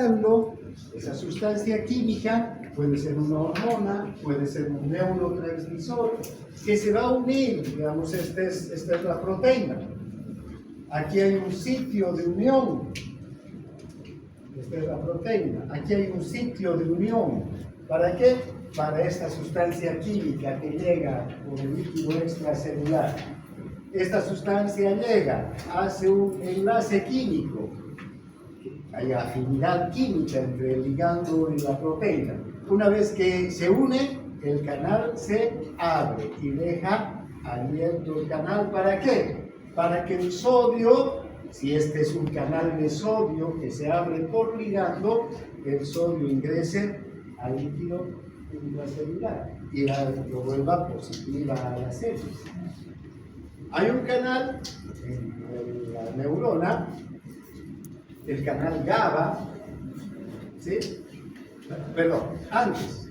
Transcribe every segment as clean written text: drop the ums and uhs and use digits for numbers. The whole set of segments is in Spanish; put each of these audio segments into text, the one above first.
ligando, esa sustancia química puede ser una hormona, puede ser un neurotransmisor, que se va a unir, digamos, esta es la proteína. Aquí hay un sitio de unión, esta es la proteína, aquí hay un sitio de unión. ¿Para qué? Para esta sustancia química que llega por el líquido extracelular. Esta sustancia llega, hace un enlace químico, hay afinidad química entre el ligando y la proteína. Una vez que se une, el canal se abre y deja abierto el canal. ¿Para qué? Para que el sodio, si este es un canal de sodio que se abre por ligando, el sodio ingrese al líquido intracelular y lo vuelva positiva a la célula. Hay un canal en la neurona, el canal GABA, ¿sí? Perdón, antes.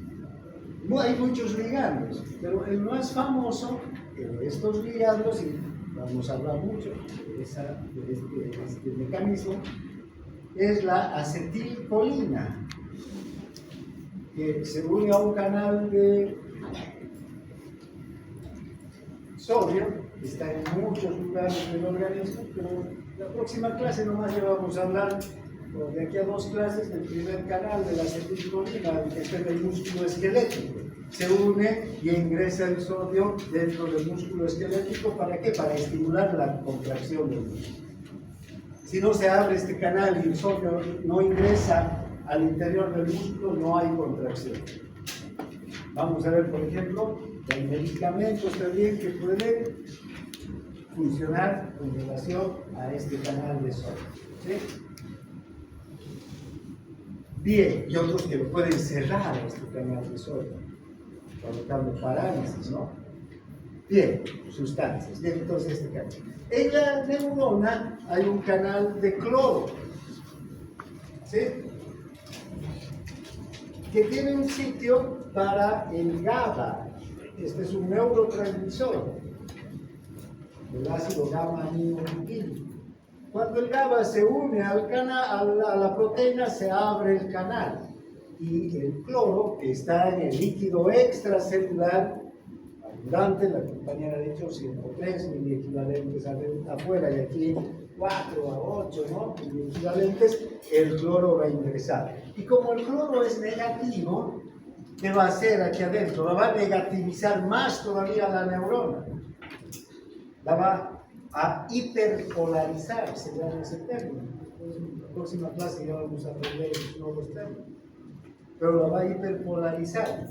No hay muchos ligandos, pero el más famoso de estos ligandos, y vamos a hablar mucho de este mecanismo, es la acetilcolina, que se une a un canal de sodio, está en muchos lugares del organismo, pero la próxima clase nomás ya vamos a hablar, de aquí a 2 clases, del primer canal de la acetilcolina, que está en el músculo esquelético. Se une y ingresa el sodio dentro del músculo esquelético. ¿Para qué? Para estimular la contracción del músculo. Si no se abre este canal y el sodio no ingresa al interior del músculo, no hay contracción. Vamos a ver, por ejemplo, hay medicamentos también que pueden funcionar en relación a este canal de sodio, ¿sí? Bien, y otros que lo pueden cerrar este canal de sodio, provocando parálisis, ¿no? Bien, sustancias. Bien, entonces este canal. En la neurona hay un canal de cloro, ¿sí? Que tiene un sitio para el GABA. Este es un neurotransmisor, el ácido gamma-aminobutírico. Cuando el GABA se une al canal, a la proteína, se abre el canal. Y el cloro, que está en el líquido extracelular, abundante, la compañera ha dicho 103 miliequivalentes afuera, y aquí 4 a 8, ¿no? Miliequivalentes, el cloro va a ingresar. Y como el cloro es negativo, ¿qué va a hacer aquí adentro? La va a negativizar más todavía la neurona. La va a hiperpolarizar, se llama ese término. En la próxima clase ya vamos a aprender los nuevos términos. Pero la va a hiperpolarizar.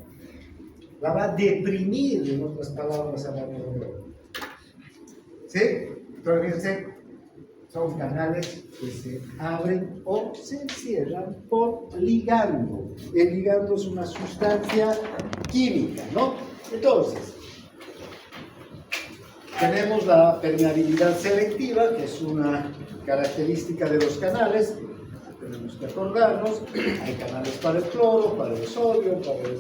La va a deprimir, en otras palabras, a la neurona. ¿Sí? Entonces, fíjense, son canales que se abren o se cierran por ligando. El ligando es una sustancia química, ¿no? Entonces, tenemos la permeabilidad selectiva, que es una característica de los canales. Tenemos que acordarnos, hay canales para el cloro, para el sodio, para el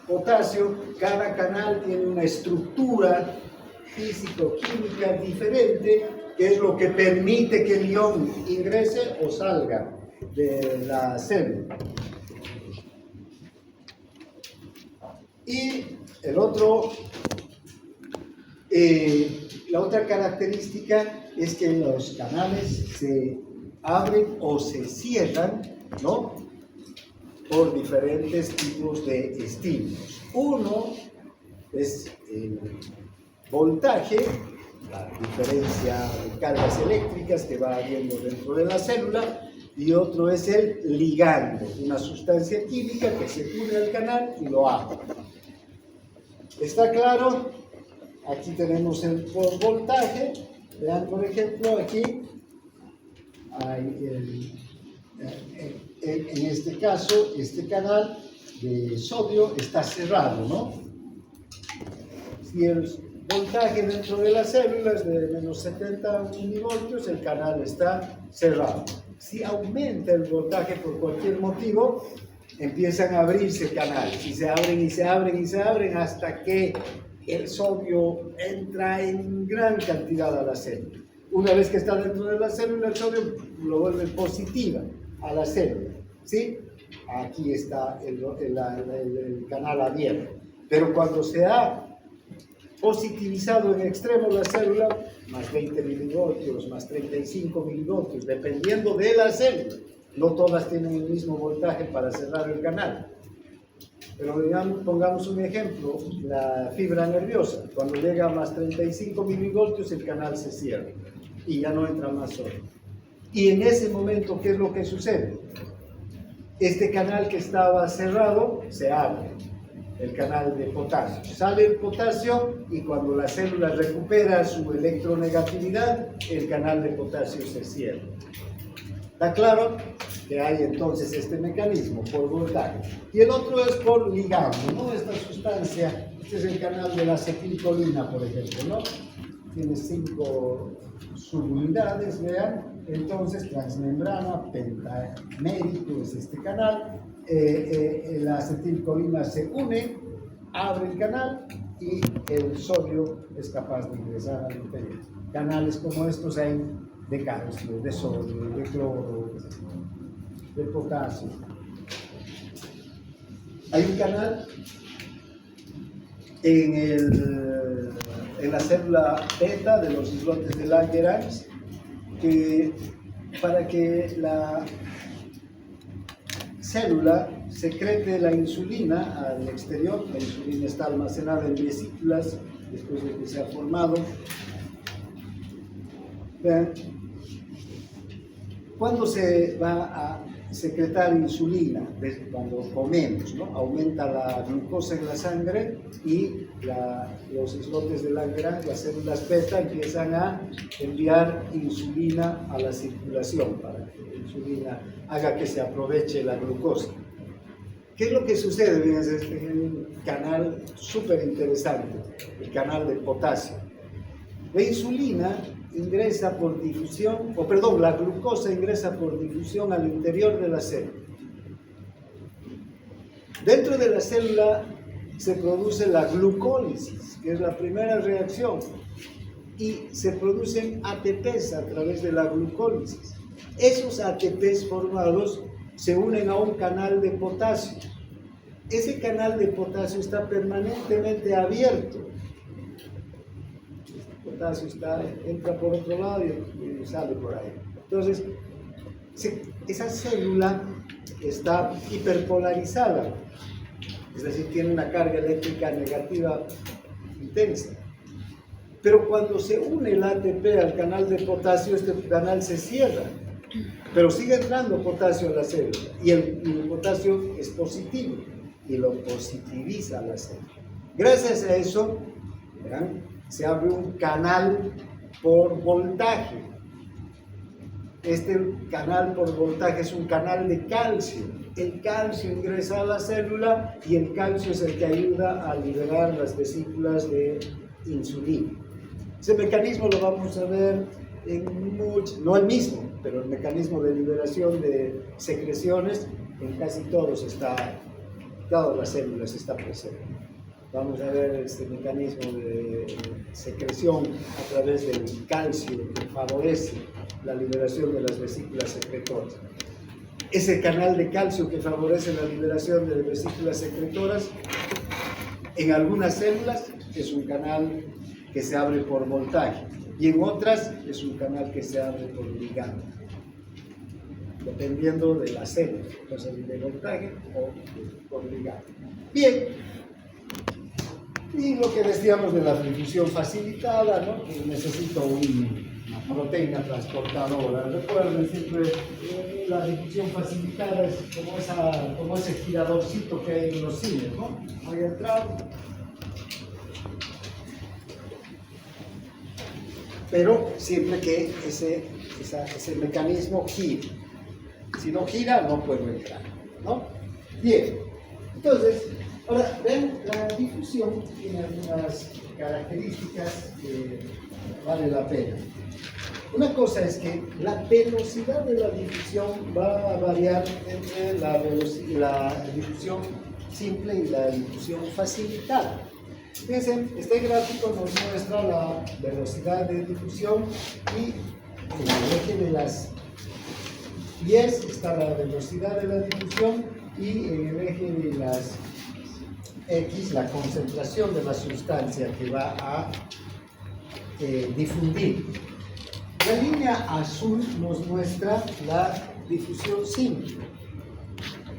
potasio. Cada canal tiene una estructura físico-química diferente, que es lo que permite que el ion ingrese o salga de la célula. Y el otro, la otra característica es que los canales se abren o se cierran, ¿no?, por diferentes tipos de estímulos. Uno es el voltaje, la diferencia de cargas eléctricas que va habiendo dentro de la célula, y otro es el ligando, una sustancia química que se une al canal y lo abre. ¿Está claro? Aquí tenemos el voltaje. Vean, por ejemplo, aquí hay en este caso, este canal de sodio está cerrado, ¿no? Si el voltaje dentro de las células de menos 70 milivoltios, el canal está cerrado. Si aumenta el voltaje por cualquier motivo, empiezan a abrirse canales, y se abren y se abren y se abren hasta que el sodio entra en gran cantidad a la célula. Una vez que está dentro de la célula, el sodio lo vuelve positiva a la célula. ¿sí? Aquí está el canal abierto. Pero cuando se ha positivizado en extremo la célula, más 20 milivoltios, más 35 milivoltios, dependiendo de la célula. No todas tienen el mismo voltaje para cerrar el canal. Pero digamos, pongamos un ejemplo, la fibra nerviosa. Cuando llega a más 35 milivoltios, el canal se cierra y ya no entra más sol. Y en ese momento, ¿qué es lo que sucede? Este canal que estaba cerrado se abre, el canal de potasio. Sale el potasio y cuando la célula recupera su electronegatividad, el canal de potasio se cierra. ¿Está claro? Que hay entonces este mecanismo por voltaje. Y el otro es por ligando, ¿no? Esta sustancia, este es el canal de la acetilcolina, por ejemplo, ¿no? Tiene 5 subunidades, vean. Entonces, transmembrana, pentamérico es este canal. La acetilcolina se une, abre el canal y el sodio es capaz de ingresar al interior. Canales como estos hay de calcio, de sodio, de cloro, de potasio. Hay un canal en la célula beta de los islotes de Langerhans que para que la célula secrete la insulina al exterior. La insulina está almacenada en vesículas después de que se ha formado. Vean, ¿cuándo se va a secretar insulina? Cuando comemos, ¿no? Aumenta la glucosa en la sangre y los islotes de Langerhans, las células beta, empiezan a enviar insulina a la circulación para que la insulina haga que se aproveche la glucosa. ¿Qué es lo que sucede? Fíjense, este es un canal súper interesante, el canal del potasio. La insulina ingresa por difusión, la glucosa ingresa por difusión al interior de la célula. Dentro de la célula se produce la glucólisis, que es la primera reacción, y se producen ATPs a través de la glucólisis. Esos ATPs formados se unen a un canal de potasio. Ese canal de potasio está permanentemente abierto. El potasio entra por otro lado y sale por ahí. Entonces, esa célula está hiperpolarizada, es decir, tiene una carga eléctrica negativa intensa. Pero cuando se une el ATP al canal de potasio, este canal se cierra, pero sigue entrando potasio a la célula y el potasio es positivo y lo positiviza la célula. Gracias a eso, ¿verán? Se abre un canal por voltaje. Este canal por voltaje es un canal de calcio. El calcio ingresa a la célula y el calcio es el que ayuda a liberar las vesículas de insulina. Ese mecanismo lo vamos a ver no el mismo, pero el mecanismo de liberación de secreciones en casi todas las células está presente. Vamos a ver este mecanismo de secreción a través del calcio que favorece la liberación de las vesículas secretoras. Ese canal de calcio que favorece la liberación de las vesículas secretoras en algunas células es un canal que se abre por voltaje y en otras es un canal que se abre por ligando, dependiendo de la célula, entonces de voltaje o por ligando. Bien, y lo que decíamos de la difusión facilitada, ¿no? Que necesito una proteína transportadora. Recuerden siempre, la difusión facilitada es como ese giradorcito que hay en los cines, ¿no? Voy a entrar, pero siempre que ese mecanismo gire. Si no gira, no puedo entrar, ¿no? Bien, entonces, ahora ven, la difusión tiene algunas características que vale la pena. Una cosa es que la velocidad de la difusión va a variar entre la difusión simple y la difusión facilitada. Fíjense, este gráfico nos muestra la velocidad de difusión y el eje de las está la velocidad de la difusión, y en el eje de las X, la concentración de la sustancia que va a difundir. La línea azul nos muestra la difusión simple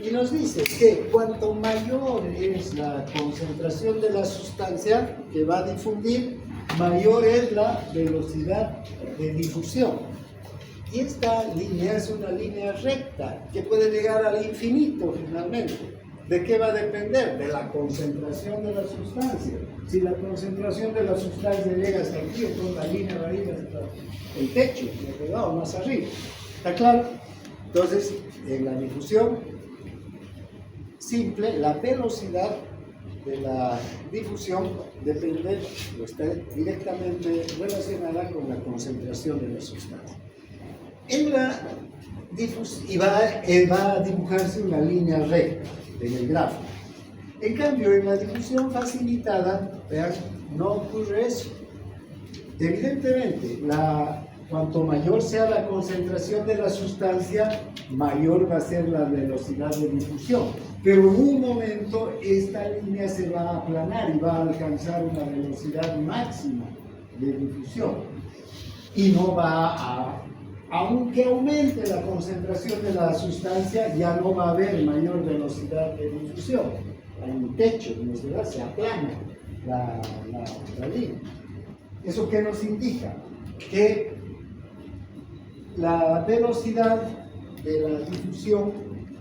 y nos dice que cuanto mayor es la concentración de la sustancia que va a difundir, mayor es la velocidad de difusión. Y esta línea es una línea recta que puede llegar al infinito finalmente. ¿De qué va a depender? De la concentración de la sustancia. Si la concentración de la sustancia llega hasta aquí, entonces la línea va a ir hasta el techo, o más arriba. ¿Está claro? Entonces, en la difusión simple, la velocidad de la difusión depende, o está directamente relacionada con la concentración de la sustancia. En la difusión, y va a dibujarse una línea recta en el gráfico. En cambio, en la difusión facilitada, vean, no ocurre eso. Evidentemente, cuanto mayor sea la concentración de la sustancia, mayor va a ser la velocidad de difusión. Pero en un momento esta línea se va a aplanar y va a alcanzar una velocidad máxima de difusión. Y no va a, aunque aumente la concentración de la sustancia, ya no va a haber mayor velocidad de difusión. Hay un techo, ¿no es verdad? Se aplana la línea. ¿Eso qué nos indica? Que la velocidad de la difusión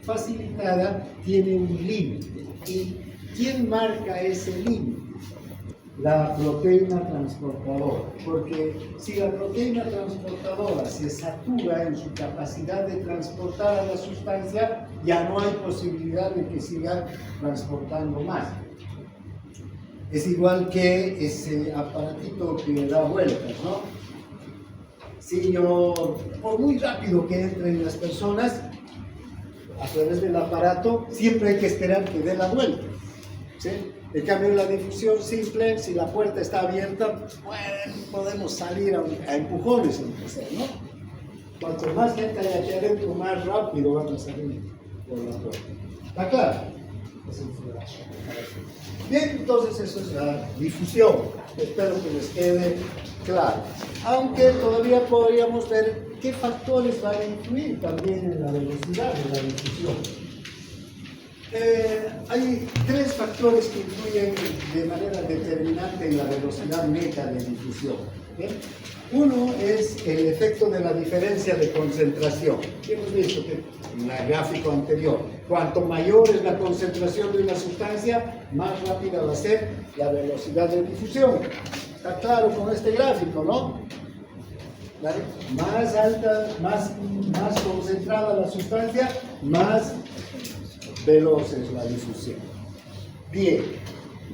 facilitada tiene un límite. ¿Y quién marca ese límite? La proteína transportadora. Porque si la proteína transportadora se satura en su capacidad de transportar a la sustancia, ya no hay posibilidad de que siga transportando más. Es igual que ese aparatito que da vueltas, ¿no? Si yo, por muy rápido que entren las personas a través del aparato, siempre hay que esperar que dé la vuelta, ¿sí? En cambio, en la difusión simple, si la puerta está abierta, bueno, podemos salir a empujones, ¿no? Cuanto más gente haya aquí adentro, más rápido vamos a salir por la puerta. ¿Está claro? Bien, entonces eso es la difusión. Espero que les quede claro. Aunque todavía podríamos ver qué factores van a influir también en la velocidad de la difusión. Hay tres factores que influyen de manera determinante en la velocidad neta de difusión. ¿Bien? Uno es el efecto de la diferencia de concentración. Hemos visto que en el gráfico anterior, cuanto mayor es la concentración de una sustancia, más rápida va a ser la velocidad de difusión. Está claro con este gráfico, ¿no? ¿Vale? Más alta, más concentrada la sustancia, más veloz es la difusión. Bien,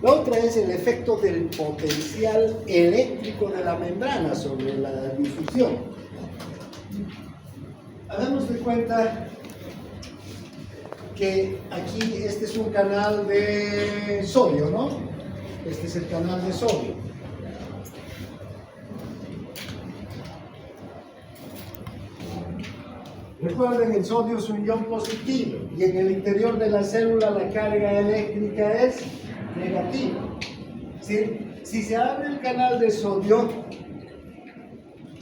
la otra es el efecto del potencial eléctrico de la membrana sobre la difusión. Hagamos de cuenta que aquí este es un canal de sodio, ¿no? Este es el canal de sodio. Recuerden, el sodio es un ion positivo y en el interior de la célula la carga eléctrica es negativa. Si se abre el canal de sodio,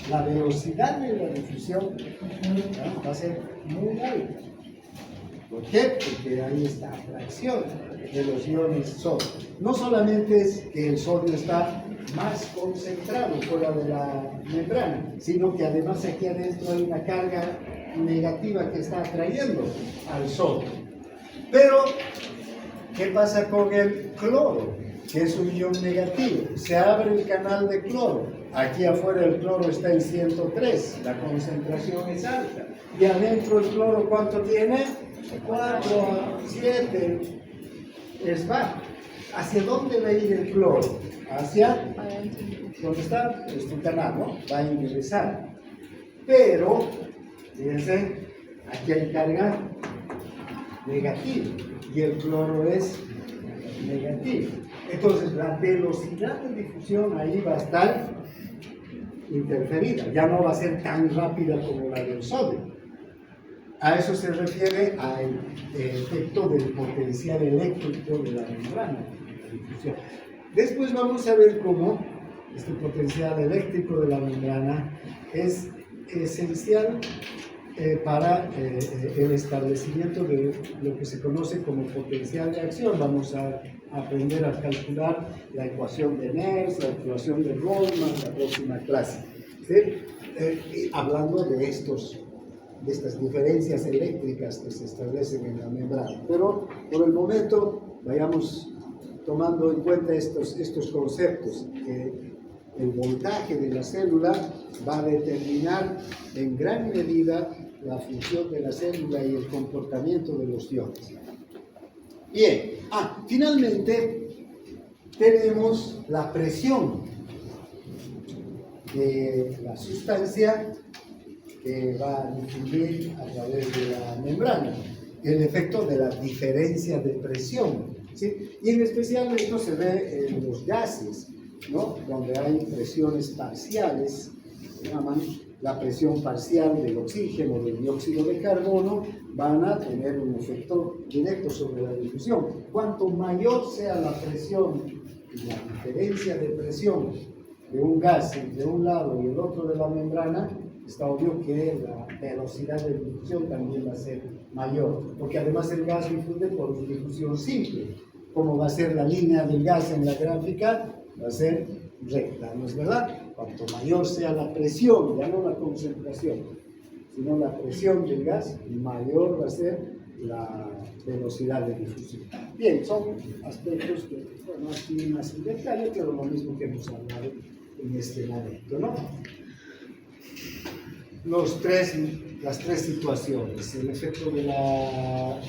la velocidad de la difusión va a ser muy alta. ¿Por qué? Porque ahí está la atracción de los iones sodio. No solamente es que el sodio está más concentrado fuera de la membrana, sino que además aquí adentro hay una carga negativa que está atrayendo al sodio. Pero, ¿qué pasa con el cloro? Que es un ion negativo. Se abre el canal de cloro. Aquí afuera el cloro está en 103, la concentración es alta. Y adentro el cloro, ¿cuánto tiene? 4 a 7, es bajo. ¿Hacia dónde va a ir el cloro? Hacia, ¿dónde está? Este canal, ¿no? Va a ingresar. Pero, fíjense, aquí hay carga negativa y el cloro es negativo. Entonces, la velocidad de difusión ahí va a estar interferida. Ya no va a ser tan rápida como la del sodio. A eso se refiere al efecto del potencial eléctrico de la membrana. Después vamos a ver cómo este potencial eléctrico de la membrana es esencial para el establecimiento de lo que se conoce como potencial de acción. Vamos a aprender a calcular la ecuación de Nernst, la ecuación de Boltzmann, la próxima clase. ¿Sí? Hablando de estas diferencias eléctricas que se establecen en la membrana. Pero por el momento vayamos tomando en cuenta estos conceptos, que el voltaje de la célula va a determinar en gran medida la función de la célula y el comportamiento de los iones. Bien, finalmente tenemos la presión de la sustancia que va a difundir a través de la membrana, el efecto de la diferencia de presión, ¿sí? Y en especial esto se ve en los gases, ¿no? Donde hay presiones parciales, se llaman la presión parcial del oxígeno, del dióxido de carbono, van a tener un efecto directo sobre la difusión. Cuanto mayor sea la presión y la diferencia de presión de un gas entre un lado y el otro de la membrana, está obvio que la velocidad de difusión también va a ser mayor, porque además el gas difunde por difusión simple. ¿Cómo va a ser la línea del gas en la gráfica? Va a ser recta, ¿no es verdad? Cuanto mayor sea la presión, ya no la concentración, sino la presión del gas, mayor va a ser la velocidad de difusión. Bien, son aspectos que, bueno, aquí más en detalle, pero lo mismo que hemos hablado en este momento, ¿no? Las tres situaciones, el efecto de la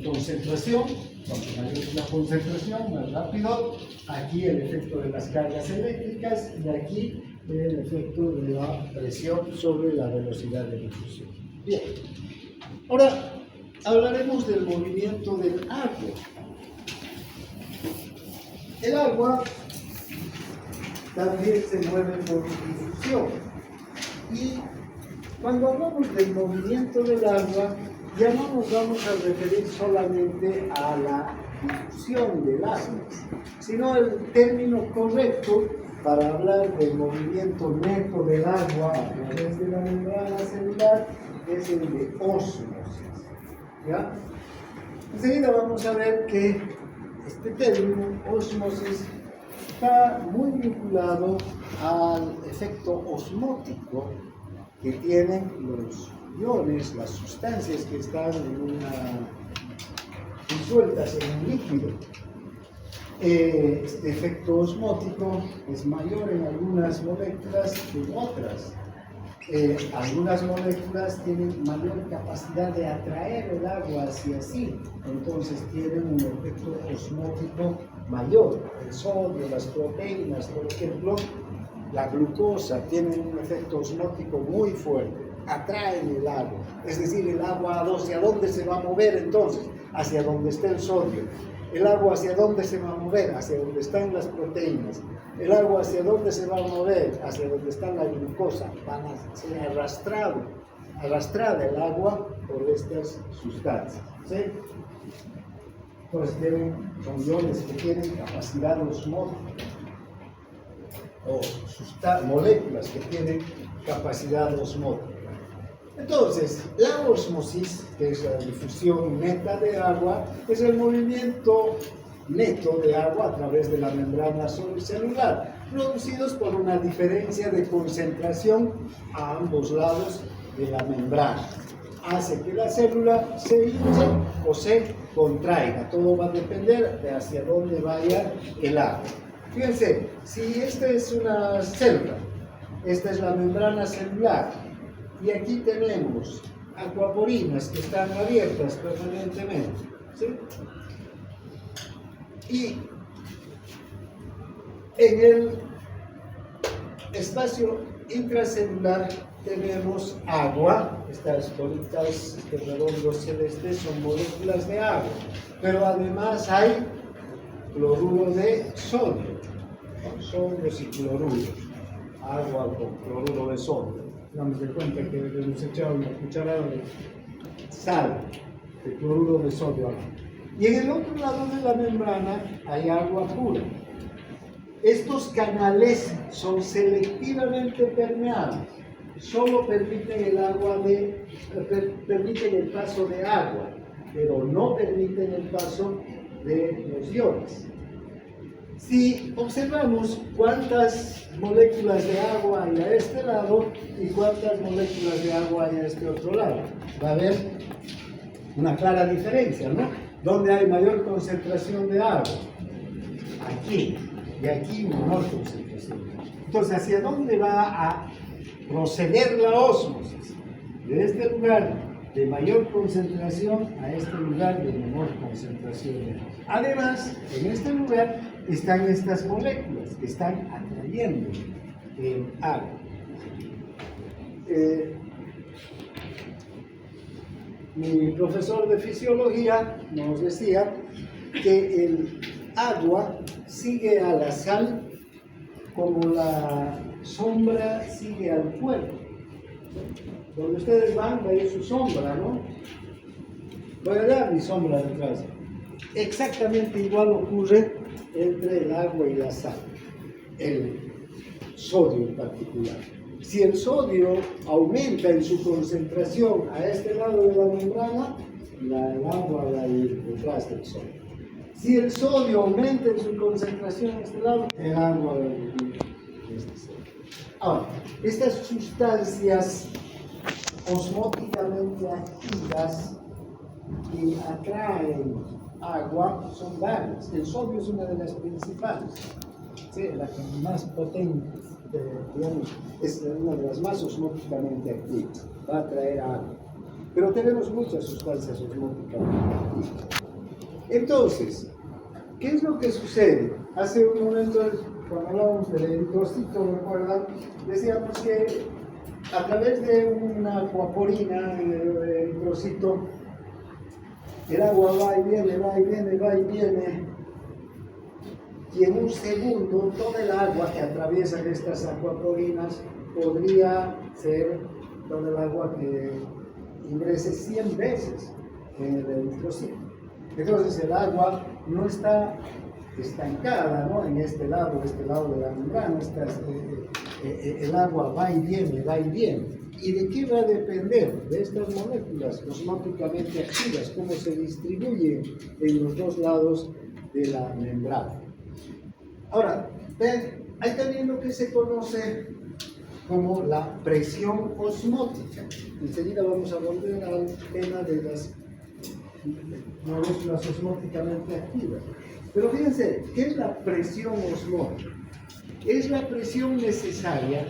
concentración, cuanto mayor es la concentración, más rápido, aquí el efecto de las cargas eléctricas y aquí el efecto de la presión sobre la velocidad de difusión. Bien, ahora hablaremos del movimiento del agua. El agua también se mueve por difusión. Y cuando hablamos del movimiento del agua, ya no nos vamos a referir solamente a la difusión del agua, sino el término correcto para hablar del movimiento neto del agua a través de la membrana celular es el de ósmosis. ¿Ya? Enseguida vamos a ver que este término, ósmosis, está muy vinculado al efecto osmótico que tienen los iones, las sustancias que están disueltas en un líquido. Este efecto osmótico es mayor en algunas moléculas que en otras. Algunas moléculas tienen mayor capacidad de atraer el agua hacia sí, entonces tienen un efecto osmótico mayor. El sodio, las proteínas, por ejemplo, la glucosa, tienen un efecto osmótico muy fuerte, atraen el agua. Es decir, el agua hacia dónde se va a mover entonces, hacia donde está el sodio. El agua hacia dónde se va a mover, hacia donde están las proteínas. El agua hacia dónde se va a mover, hacia donde está la glucosa. Van a ser arrastrada el agua por estas sustancias, ¿sí? Entonces son iones que tienen capacidad osmótica, o moléculas que tienen capacidad osmótica. Entonces, la ósmosis, que es la difusión neta de agua, es el movimiento neto de agua a través de la membrana celular, producidos por una diferencia de concentración a ambos lados de la membrana. Hace que la célula se hinche o se contraiga. Todo va a depender de hacia dónde vaya el agua. Fíjense, si esta es una célula, esta es la membrana celular, y aquí tenemos acuaporinas que están abiertas permanentemente, ¿sí? Y en el espacio intracelular tenemos agua. Estas bolitas, estos redondos celestes son moléculas de agua, pero además hay cloruro de sodio, sodios y cloruros, agua con cloruro de sodio. Damos de cuenta que le hemos echado una cucharada de sal, de cloruro de sodio. Y en el otro lado de la membrana hay agua pura. Estos canales son selectivamente permeables. Solo permiten permiten el paso de agua, pero no permiten el paso de los iones. Si observamos cuántas moléculas de agua hay a este lado y cuántas moléculas de agua hay a este otro lado, va a haber una clara diferencia, ¿no? ¿Dónde hay mayor concentración de agua? Aquí, y aquí menor concentración. Entonces, ¿hacia dónde va a proceder la ósmosis? De este lugar de mayor concentración a este lugar de menor concentración. Además, en este lugar están estas moléculas que están atrayendo el agua. Mi profesor de fisiología nos decía que el agua sigue a la sal como la sombra sigue al fuego. Donde ustedes van a ir su sombra, ¿no? Voy a dar mi sombra detrás. Exactamente igual ocurre entre el agua y la sal, el sodio en particular. Si el sodio aumenta en su concentración a este lado de la membrana, el agua va a ir detrás del sodio. Si el sodio aumenta en su concentración a este lado, el agua va a ir de este sodio. Ahora, estas sustancias osmóticamente activas que atraen agua son varias. El sodio es una de las principales, ¿sí? La que más potente, digamos, es una de las más osmóticamente activas, va a atraer agua. Pero tenemos muchas sustancias osmóticamente activas. Entonces, ¿qué es lo que sucede? Hace un momento, cuando hablábamos del eritrocito, ¿recuerdan? Decíamos que a través de una acuaporina, el eritrocito, el agua va y viene, va y viene, va y viene, y en un segundo toda el agua que atraviesa estas acuaporinas podría ser toda el agua que ingrese 100 veces en el eritrocito. Entonces el agua no está estancada, ¿no? En este lado de la membrana, el agua va y viene, va y viene. ¿Y de qué va a depender? De estas moléculas osmóticamente activas, cómo se distribuyen en los dos lados de la membrana. Ahora, hay también lo que se conoce como la presión osmótica. Enseguida vamos a volver al tema de las moléculas osmóticamente activas. Pero fíjense, ¿qué es la presión osmótica? Es la presión necesaria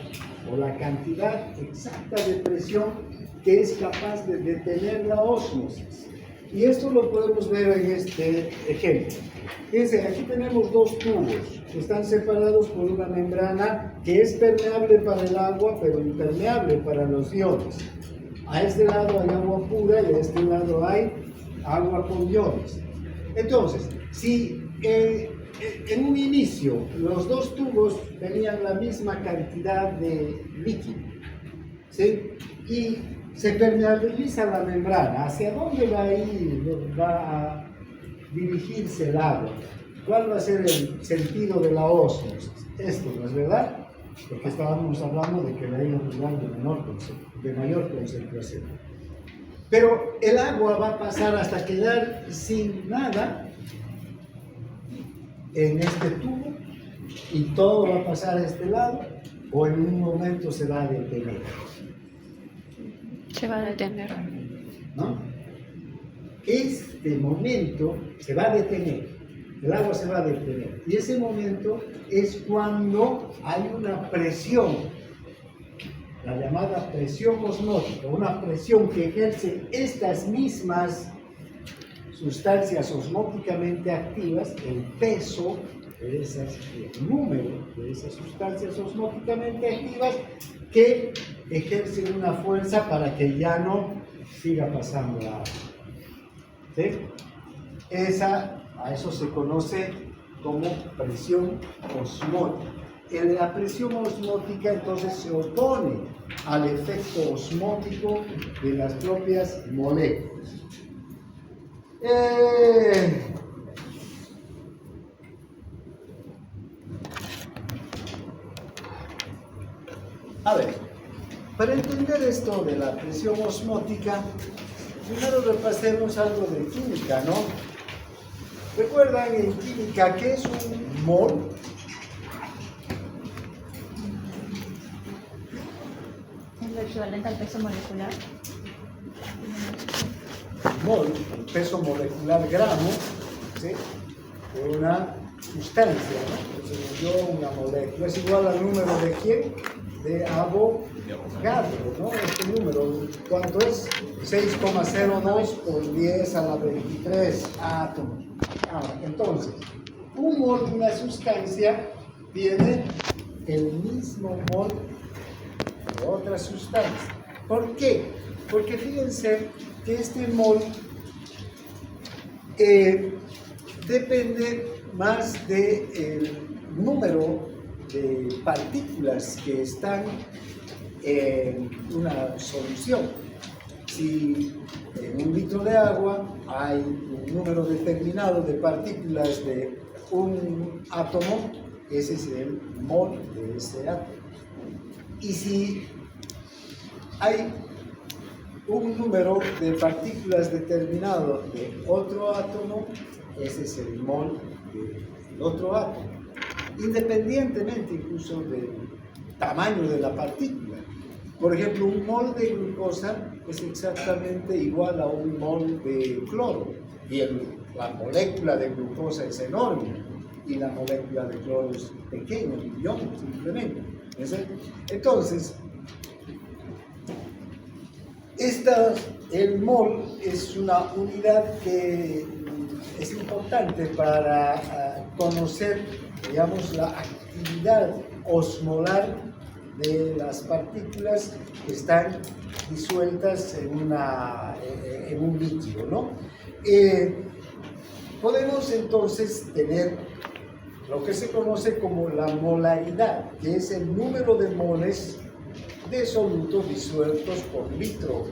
o la cantidad exacta de presión que es capaz de detener la ósmosis. Y esto lo podemos ver en este ejemplo. Fíjense, aquí tenemos dos tubos que están separados por una membrana que es permeable para el agua, pero impermeable para los iones. A este lado hay agua pura y a este lado hay agua con iones. Entonces, si en un inicio los dos tubos tenían la misma cantidad de líquido, ¿sí? Y se permeabiliza la membrana, ¿hacia dónde va a ir, va a dirigirse el agua? ¿Cuál va a ser el sentido de la ósmosis? Esto, ¿no es verdad? Porque estábamos hablando de que va a ir a un lugar de mayor concentración. Pero el agua va a pasar hasta quedar sin nada en este tubo y todo va a pasar a este lado, o en un momento se va a detener. Se va a detener. ¿No? Este momento se va a detener, el agua se va a detener, y ese momento es cuando hay una presión, la llamada presión osmótica, una presión que ejerce estas mismas sustancias osmóticamente activas, el peso de el número de esas sustancias osmóticamente activas que ejercen una fuerza para que ya no siga pasando la agua. ¿Sí? A eso se conoce como presión osmótica. la presión osmótica entonces se opone al efecto osmótico de las propias moléculas. A ver, para entender esto de la presión osmótica, primero repasemos algo de química, ¿no? ¿Recuerdan en química qué es un mol? Es lo equivalente al peso molecular. Mol, el peso molecular gramo, ¿sí? De una sustancia, ¿no? Entonces yo una molécula es igual al número de ¿quién? De Avogadro, ¿no? Este número, ¿cuánto es? 6,02 por 10 a la 23 átomos. Entonces, un mol de una sustancia tiene el mismo mol de otra sustancia. ¿Por qué? Porque fíjense que este mol depende más del número de partículas que están en una solución. Si en un litro de agua hay un número determinado de partículas de un átomo, ese es el mol de ese átomo. Y si hay un número de partículas determinado de otro átomo, ese es el mol del otro átomo, independientemente incluso del tamaño de la partícula. Por ejemplo, un mol de glucosa es exactamente igual a un mol de cloro, y la molécula de glucosa es enorme, y la molécula de cloro es pequeña, un ion simplemente. Entonces, el mol es una unidad que es importante para conocer, digamos, la actividad osmolar de las partículas que están disueltas en un líquido, ¿no? Podemos entonces tener lo que se conoce como la molaridad, que es el número de moles de solutos disueltos por litro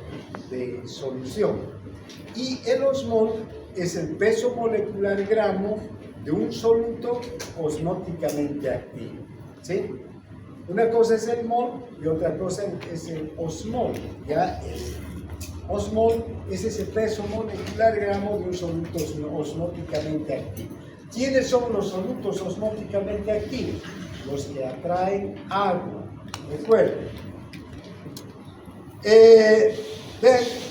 de solución. Y el osmol es el peso molecular gramo de un soluto osmóticamente activo, ¿sí? Una cosa es el mol y otra cosa es el osmol. ¿Ya? El osmol es ese peso molecular gramo de un soluto osmóticamente activo. ¿Quiénes son los solutos osmóticamente activos? Los que atraen agua. Recuerden.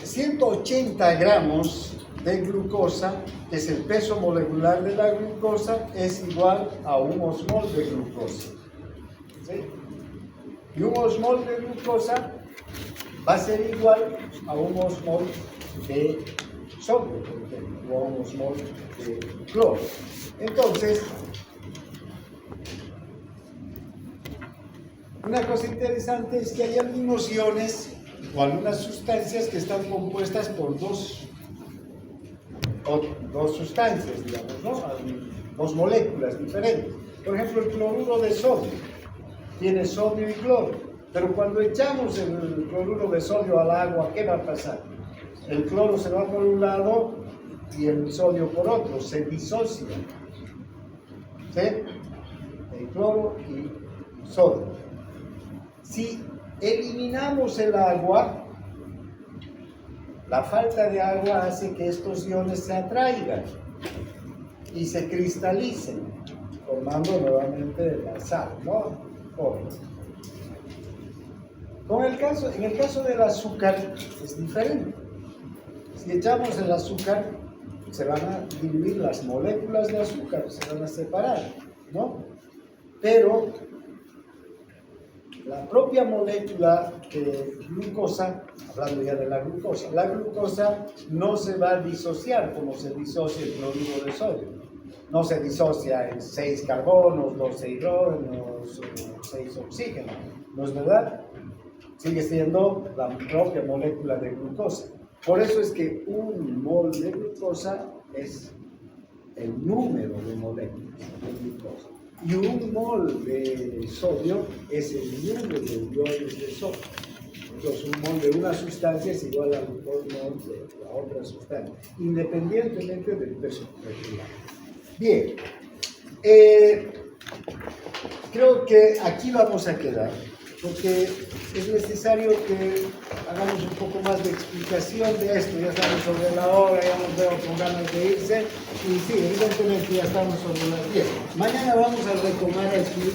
180 gramos de glucosa, que es el peso molecular de la glucosa, es igual a un osmol de glucosa. ¿Sí? Y un osmol de glucosa va a ser igual a un osmol de sodio, por ejemplo, o a un osmol de cloro. Entonces, una cosa interesante es que hay algunos iones o algunas sustancias que están compuestas por dos sustancias, digamos, ¿no? Dos moléculas diferentes. Por ejemplo, el cloruro de sodio tiene sodio y cloro, pero cuando echamos el cloruro de sodio al agua, ¿qué va a pasar? El cloro se va por un lado y el sodio por otro, se disocia, ¿sí? El cloro y sodio. Si eliminamos el agua, la falta de agua hace que estos iones se atraigan y se cristalicen, formando nuevamente la sal, ¿no? En el caso del azúcar es diferente. Si echamos el azúcar, se van a diluir las moléculas de azúcar, se van a separar, ¿no? Pero la propia molécula de glucosa, hablando ya de la glucosa no se va a disociar como se disocia el cloruro de sodio. No se disocia en 6 carbonos, 12 hidrógenos, 6 oxígenos, ¿no es verdad? Sigue siendo la propia molécula de glucosa. Por eso es que un mol de glucosa es el número de moléculas de glucosa. Y un mol de sodio es el número de iones de sodio. Entonces, un mol de una sustancia es igual al mol de la otra sustancia, independientemente del peso molecular. Bien, creo que aquí vamos a quedar, porque es necesario que hagamos un poco más de explicación de esto. Ya estamos sobre la hora, ya nos veo con ganas de irse, y sí, evidentemente ya estamos sobre las 10. Mañana vamos a retomar aquí